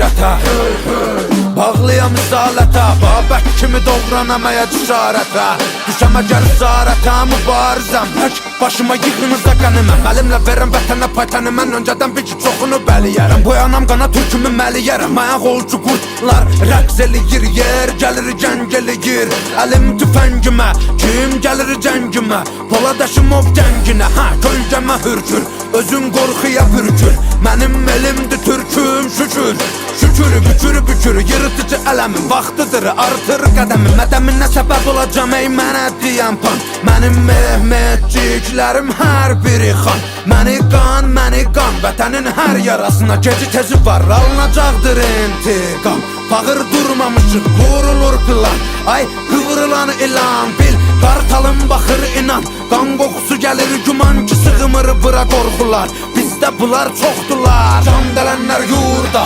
qeyrətə. Bağlıyam misalətə, Babək kimi doğranamaya cəsarətə. Düşəm əgər zarətə, mübarizəm tək başıma yığınıza qəniməm. Əlimlə verəm vətənə paytəni, mən öncədən bir ki çoxunu bəliyərəm. Boyanam qana türkümü məliyərəm. Ayaq olcu qurtlar rəqs eləyir, yer gəlir gəng eləyir. Əlim tüfəngimə, kim gəlir cəngimə? Polad Əşimov gənginə, kölgəmə hürkür, özün qorxuya bürkür. Mənim elimdir türküm şükür. Şükür, bükür, yırtıcı ələmin vaxtıdır, artır qədəmi. Mədəminə səbəb olacam, ey mənə deyən pan. Mənim mehmetciklərim hər biri xan. Məni qan, vətənin hər yarasına geci tezi var, alınacaqdır intiqam. Bağır durmamışıq, vurulur plan. Ay, qıvrılan ilan, bil, qartalım baxır inan. Qan qoxusu gəlir güman ki, sığmır bura qorxular. Bizdə bunlar çoxdular, can dələnlər yurda.